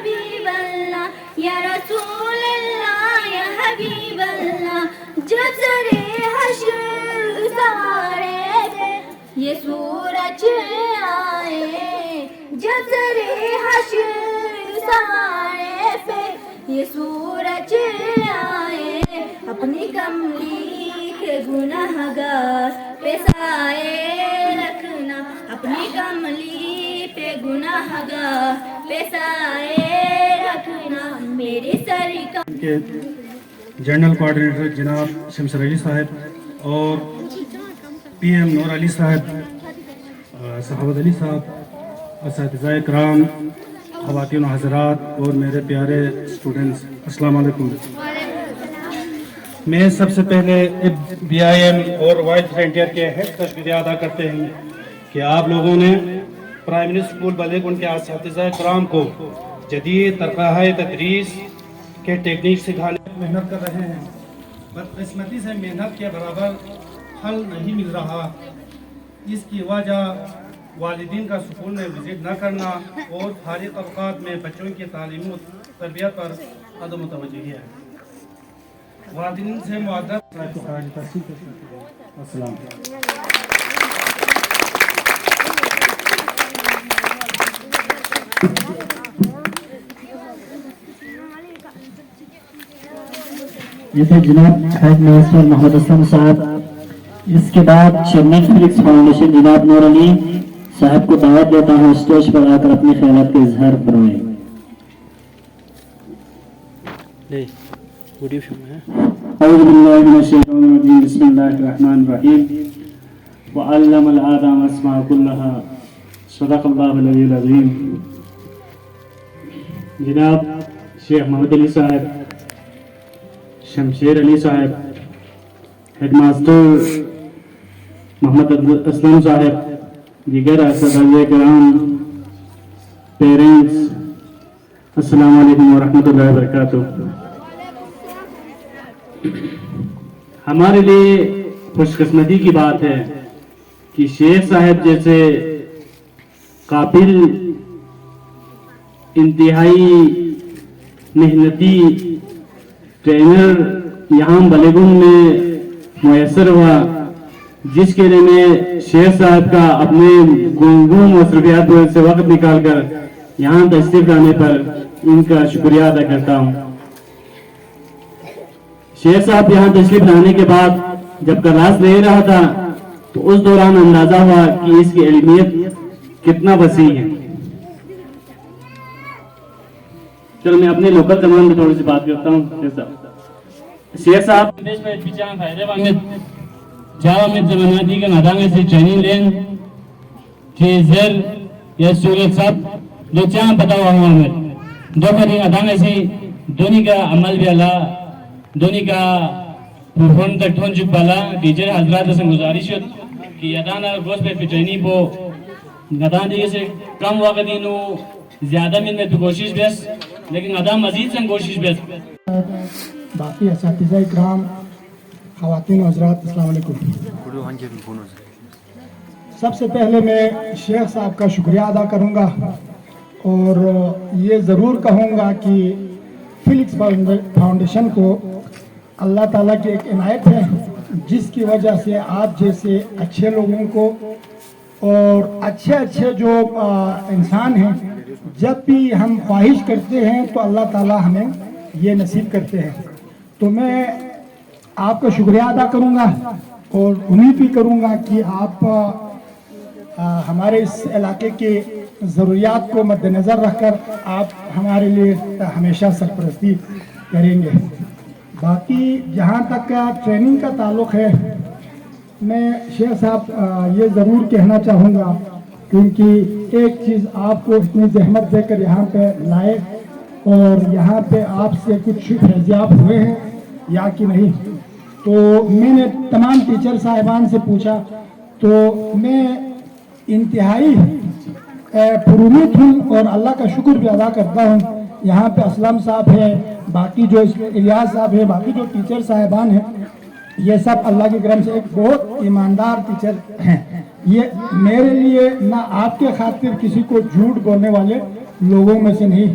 حبیب اللہ یا رسول اللہ یا حبیب اللہ. جب سرے حشر سوارے تھے یہ سورج آئے, جب سرے حشر سوارے پہ یہ سورج آئے, اپنی کملی کے گنہگار پہ سائے رکھنا, اپنی کملی پہ گنہگار پہ سائے رکھنا. میری سرکار کے جنرل کوآرڈینیٹر جناب شمشیر علی صاحب اور پی ایم نور علی صاحب, صحابت علی صاحب, اساتذہ کرام, خواتین و حضرات اور میرے پیارے اسٹوڈنٹس, السلام علیکم. میں سب سے پہلے بی آئی ایم اور وائس فرنٹیئر کے ہیڈ کا شکریہ ادا کرتے ہیں کہ آپ لوگوں نے پرائمری اسکول بلیگن کے اساتذہ کرام کو جدید طریقۂ تدریس کے ٹیکنیک سکھانے میں محنت کر رہے ہیں. بدقسمتی سے محنت کے برابر پھل نہیں مل رہا. اس کی وجہ والدین کا اسکول میں وزٹ نہ کرنا اور فارغ اوقات میں بچوں کی تعلیم و تربیت پر عدم توجہی ہے. والدین سے معذرت. السلام. یہ تھے جناب ہیڈ ماسٹر محمد اسلم صاحب. اس کے بعد شرمیف فلکس فاؤنڈیشن جناب نور علی صاحب کو دعوت دیتا ہوں اسٹیج پر آ کر اپنے خیالات کا اظہار فرمائیں. اعوذ باللہ من الشیطان الرجیم, بسم اللہ الرحمن الرحیم. وعلم الآدم اسماء كلها, صدق اللہ العلی العظیم. جناب شیخ محمد علی صاحب, شمشیر علی صاحب, ہیڈ ماسٹر محمد اسلم صاحب, دیگر اساتذہ کرام, پیرنٹس, السلام علیکم ورحمۃ اللہ وبرکاتہ. ہمارے لیے خوش قسمتی کی بات ہے کہ شیخ صاحب جیسے قابل, انتہائی محنتی ٹرینر یہاں بلیگن میں میسر ہوا, جس کے لیے میں شیخ صاحب کا اپنے گنگوں مصروفیات سے وقت نکال کر یہاں تشریف لانے پر ان کا شکریہ ادا کرتا ہوں. شیخ صاحب یہاں تشریف لانے کے بعد جب کلاس لے رہا تھا تو اس دوران اندازہ ہوا کہ اس کی علمیت کتنا وسیع ہے. چلو میں اپنے لوکل زبان میں تھوڑی سی بات کرتا ہوں. شیخ صاحب دیش میں پیچھا فائدے وانگت جاوا میں زماناتی کا نادانگے سے ٹریننگ لین کہ زر یا سورت صاحب جو چاہاں پتا ہوا ہوا ہمیں دو کھری نادانگے سے دونی کا عمل بھی اللہ, دونی کا پرفون تک ٹھون چک بالا. ٹیچر حضرات سے گزارش ہو کہ یادانا گوز پہ ٹریننگ پو نادان دیگے سے کم وقت انہوں زیادہ من میں تو کوشش بیس, لیکن ادھا مزید سے کوشش بیس. باقی اساتذہ اکرام, خواتین و حضرات, السلام علیکم. سب سے پہلے میں شیخ صاحب کا شکریہ ادا کروں گا اور یہ ضرور کہوں گا کہ فلکس فاؤنڈیشن کو اللہ تعالیٰ کی ایک عنایت ہے جس کی وجہ سے آپ جیسے اچھے لوگوں کو اور اچھے جو انسان ہیں جب بھی ہم خواہش کرتے ہیں تو اللہ تعالیٰ ہمیں یہ نصیب کرتے ہیں. تو میں آپ کا شکریہ ادا کروں گا اور امید بھی کروں گا کہ آپ ہمارے اس علاقے کے ضروریات کو مد نظر رکھ کر آپ ہمارے لیے ہمیشہ سرپرستی کریں گے. باقی جہاں تک کا ٹریننگ کا تعلق ہے, میں شیخ صاحب یہ ضرور کہنا چاہوں گا کیونکہ ایک چیز آپ کو اتنی زحمت دے کر یہاں پہ لائے اور یہاں پہ آپ سے کچھ فیضیاب ہوئے ہیں یا کہ نہیں. تو میں نے تمام ٹیچر صاحبان سے پوچھا تو میں انتہائی پرامید ہوں اور اللہ کا شکر بھی ادا کرتا ہوں. یہاں پہ اسلم صاحب ہے, باقی جو الیاس صاحب ہے, باقی جو ٹیچر صاحبان ہیں, یہ سب اللہ کے کرم سے ایک بہت ایماندار ٹیچر ہیں. یہ میرے لیے نہ آپ کے خاطر کسی کو جھوٹ بولنے والے لوگوں میں سے نہیں,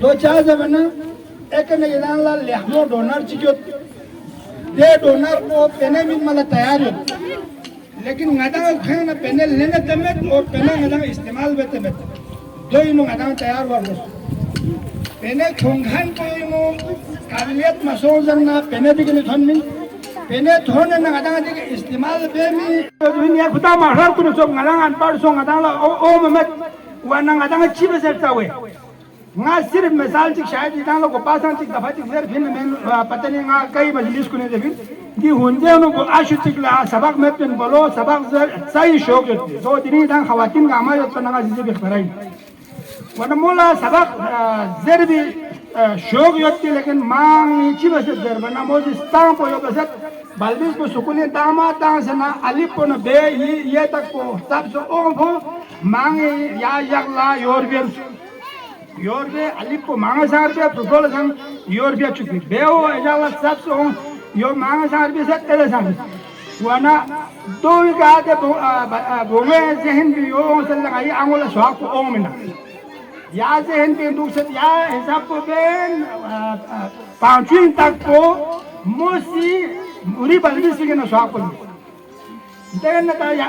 do chaza bana ek ne ilan la lehmo donor chikyo de donor ko pene min mala tayar ho lekin ngadaang khana pene lene tamet aur pene ngadaang istemal bete bete do ino ngadaang tayar war pene khonghan ko ino qabiliyat masol janna pene digni thonmin pene thone na ngadaang dige istemal be mi dunia khuda mahar kun so ngadaang an par so ngadaang la o memet wana ngadaang chi be serta we nga sirf misal chik shayad idang ko pasan chik dafa chik zer phin men pata nahi nga kai majlis ko ne defin ki hunde no ko ashu chik la sabak me pen bolo sabak sai shok yotti so dini idang khawatin ga ama yotta na zize bi kharai wana mola sabak zer bi shok yotti lekin mang chi be zer bana mozi stam po yo besat balbis ko sukuni dama ta sana alip ko na be ye tak ko sab so on ko mang ya yagla yorbe yorbe alip ko manga sar be protol sang yorbe chukki beo ejala sab so yo manga sar be sat tele sang wana do ga de bonge zehen bi yo sal lagai angola swak ko omina ya zehen bi du sat ya hisab ko ben panchin tak ko mosi muri balbi sigena swak ko den ta ya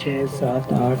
6, 7, 8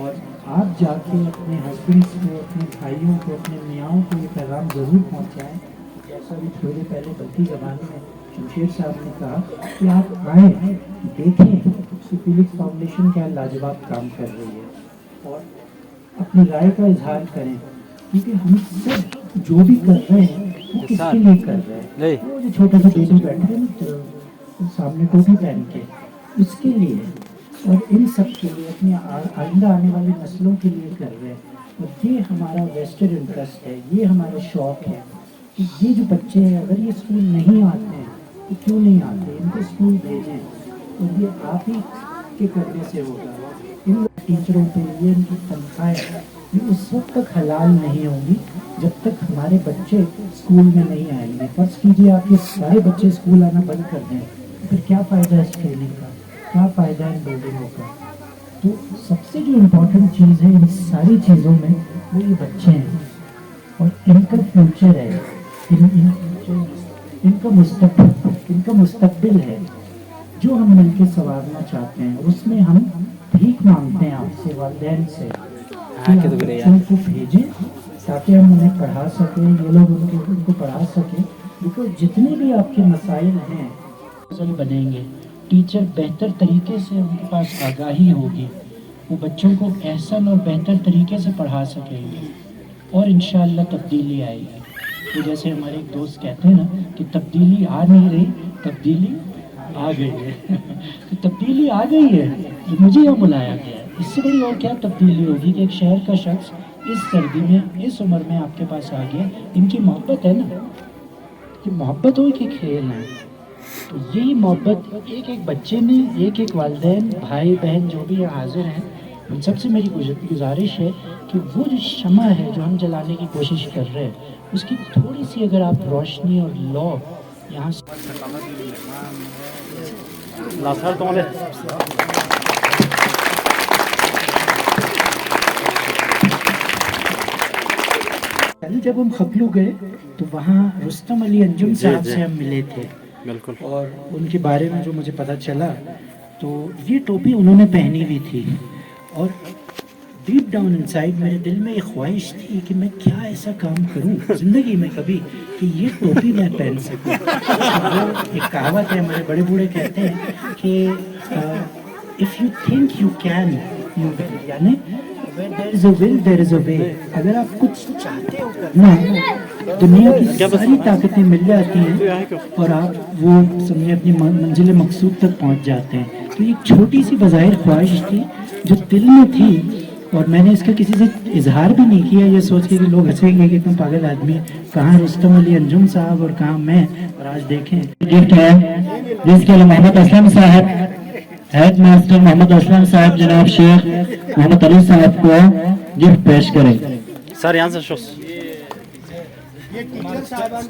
اور آپ جا کے اپنے husbands کو، اپنے بھائیوں کو، اپنے میاں کو یہ پیغام ضرور پہنچائیں، جیسا بھی تھوڑے پہلے بلتی زبان میں شمشیر صاحب نے کہا کہ آپ آئیں، دیکھیں فیلکس فاؤنڈیشن کیا لاجواب کام کر رہی ہے، اور اپنی رائے کا اظہار کریں، کیونکہ ہم سب جو بھی کر رہے ہیں وہ کس کے لیے کر رہے ہیں. وہ جو چھوٹا سا بیٹی بیٹھا ہے نا سامنے ٹوپی پہن کے، اس کے لیے اور ان سب کے لیے، اپنی آئندہ آنے والی نسلوں کے لیے کر رہے ہیں. اور یہ ہمارا ویسٹڈ انٹرسٹ ہے، یہ ہمارا شوق ہے کہ یہ جو بچے ہیں اگر یہ اسکول نہیں آتے ہیں تو کیوں نہیں آتے، ان کو اسکول بھیجیں. اور یہ آپ ہی کے کرنے سے ہوگا. ان ٹیچروں پہ یہ ان کی تنخواہیں یہ اس وقت تک حلال نہیں ہوں گی جب تک ہمارے بچے اسکول میں نہیں آئیں گے. فرض کیجیے آپ کے سارے بچے اسکول آنا بند کر دیں، پھر کیا فائدہ ہے اس ٹریننگ کا، کیا فائدہ ہے ان بلڈنگوں کا. تو سب سے جو امپورٹنٹ چیز ہے ان ساری چیزوں میں وہ یہ بچے ہیں اور ان کا فیوچر ہے، ان کا مستقبل ہے جو ہم مل کے سنوارنا چاہتے ہیں. اس میں ہم بھیک مانگتے ہیں آپ سے، والدین سے، کہ آپ بچوں کو بھیجیں تاکہ ہم انہیں پڑھا سکیں، یہ لوگ ان کو پڑھا سکیں. بیکاز جتنے بھی آپ کے مسائل ہیں بنیں گے، ٹیچر بہتر طریقے سے ان کے پاس آگاہی ہوگی، وہ بچوں کو احسن اور بہتر طریقے سے پڑھا سکیں گے اور انشاءاللہ تبدیلی آئے گی. تو جیسے ہمارے ایک دوست کہتے ہیں نا کہ تبدیلی آ نہیں رہی، تبدیلی آ گئی ہے. تو تبدیلی آ گئی ہے، مجھے یہاں بلایا گیا ہے. اس سے بڑی اور کیا تبدیلی ہوگی کہ ایک شہر کا شخص اس سردی میں، اس عمر میں آپ کے پاس آ گیا. ان کی محبت ہے نا، کہ محبت ہو کہ کھیل ہے. تو یہی محبت ایک ایک بچے نے، ایک ایک والدین، بھائی بہن جو بھی یہاں حاضر ہیں، ان سب سے میری گزارش ہے کہ وہ جو شمع ہے جو ہم جلانے کی کوشش کر رہے ہیں اس کی تھوڑی سی اگر آپ روشنی اور لو یہاں سے جب ہم خپلو گئے تو وہاں رستم علی انجم صاحب سے ہم ملے تھے، اور ان کے بارے میں جو مجھے پتہ چلا تو یہ ٹوپی انہوں نے پہنی ہوئی تھی، اور ڈیپ ڈاؤن انسائڈ میرے دل میں ایک خواہش تھی کہ میں کیا ایسا کام کروں زندگی میں کبھی کہ یہ ٹوپی میں پہن سکوں. وہ ایک کہاوت ہے، ہمارے بڑے بوڑھے کہتے ہیں کہ if you think you can you will، یعنی where there is a will there is a way. اگر آپ کچھ چاہتے ہو کرنا دنیا کی ساری طاقتیں مل جاتی ہیں اور آپ وہ سمجھے اپنی منزل مقصود تک پہنچ جاتے ہیں. تو ایک چھوٹی سی بظاہر خواہش تھی جو دل میں تھی، اور میں نے اس کا کسی سے اظہار بھی نہیں کیا یہ سوچ کے کہ لوگ ہنسیں گے کہ اتنا پاگل آدمی ہے، کہاں رستم علی انجم صاحب اور کہاں میں. اور آج دیکھیں گفٹ ہے جس کے لیے محمد اسلم صاحب، ہیڈ ماسٹر محمد اسلم صاحب جناب شیخ محمد علی صاحب کو گفٹ پیش کریں. سر یہاں سے شخص یہ ٹیچر صاحبان